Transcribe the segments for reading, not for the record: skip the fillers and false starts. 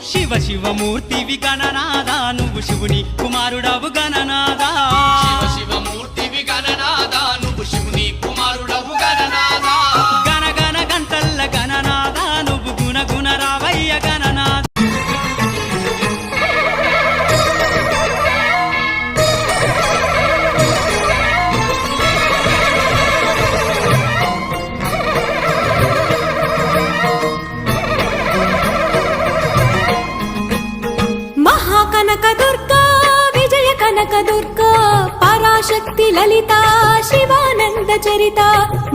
శివ శివమూర్తివి గణనాదా నువ్వు శివుని కుమారుడవు గణనాదా శివ శివమూర్తివి గణనాదా నువ్వు శివుని కుమారుడవు గణనాదా గణ గణ గంటల్ల గణనాదా నువ్వు గుణ గుణ రావయ్య గణనాదా కనక దుర్గా విజయ కనక దుర్గా పరాశక్తి లలిత శివానంద చరిత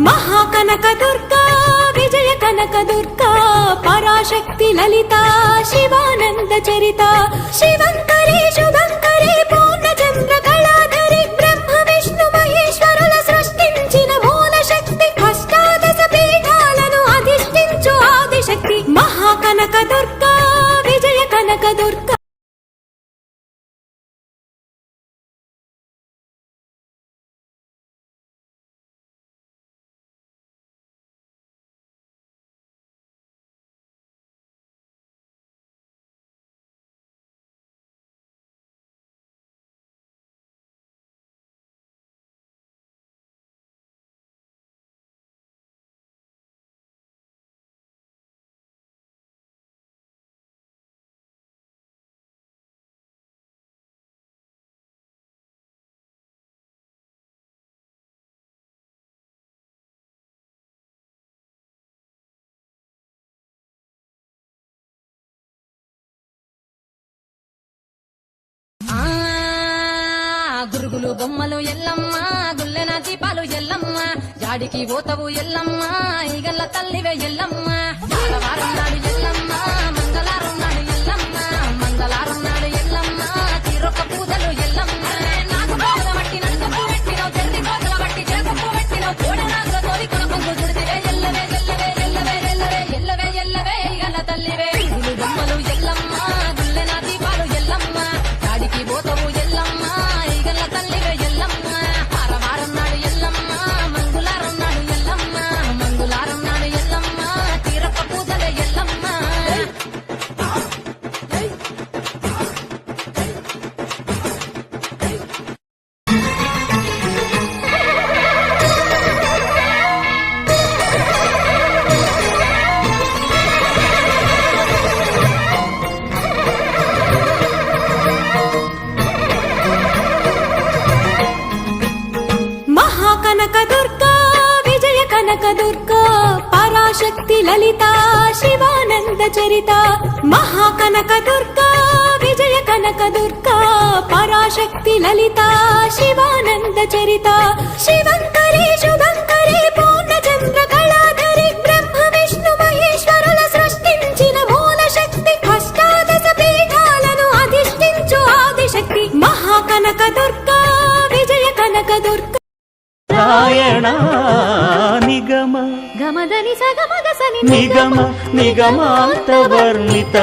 మహాకనక దుర్గా విజయ కనక దుర్గా పరాశక్తి లలిత శివానంద చరిత శివంకరి శుభంకరి పూర్ణచంద్ర కళాధరి బ్రహ్మ విష్ణు మహేశ్వరుల సృష్టించిన మూల శక్తి అష్టాదశ పీఠాలను అధిష్ఠించు ఆదిశక్తి మహాకనక దుర్గా విజయ కనక దుర్గా గురుగులు బొమ్మలు ఎల్లమ్మ గుల్లెన దీపాలు ఎల్లమ్మ జాడికి పోతవు ఎల్లమ్మ ఈగల్ల తల్లివే ఎల్లమ్మ మంగళవారం నాడు ఎల్లమ్మ మంగళవారం నాడు ఎల్లమ్మ మంగళవారం నాడు ఎల్లమ్మ తీరొక్క పూజలు ఎల్లమ్మ నాకు బాగా బట్టి నన్ను పెట్టినావు చెల్లి కోతల బట్టి చేకొప్పు పెట్టినావు చూడనాక తోలి కొనకొంగు చుడితివే ఎల్లవే ఎల్లవే ఎల్లవే ఎల్లవే ఎల్లవే ఎల్లవే ఈగల్ల తల్లివే గురుగులు బొమ్మలు ఎల్లమ్మ గుల్లెన దీపాలు ఎల్లమ్మ జాడికి పోతవు ఎల్లమ్మ ఈగల్ల తల్లివే ఎల్లమ్మ వారం నాడు ఎల్లమ్మ మంగళవారం నాడు ఎల్లమ్మ మంగళవారం నాడు ఎల్లమ్మ తీరప్ప పూజలే ఎల్లమ్మ కనక దుర్గా విజయ కనక దుర్గా పరాశక్తి లలిత శివానంద చరిత మహాకనక దుర్గా విజయ కనక దుర్గా పరాశక్తి లలిత శివానంద చరిత శివంకరి శుభంకరి పూర్ణచంద్ర కళాధరి బ్రహ్మ విష్ణు మహేశ్వరుల సృష్టించిన మూల శక్తి అష్టాదశ పీఠాలను అధిష్ఠించు ఆదిశక్తి మహాకనక దుర్గా విజయ కనక దుర్గా నారాయణ నిగమ గమదని సగమగసని నిగమ నిగమాంత వర్ణిత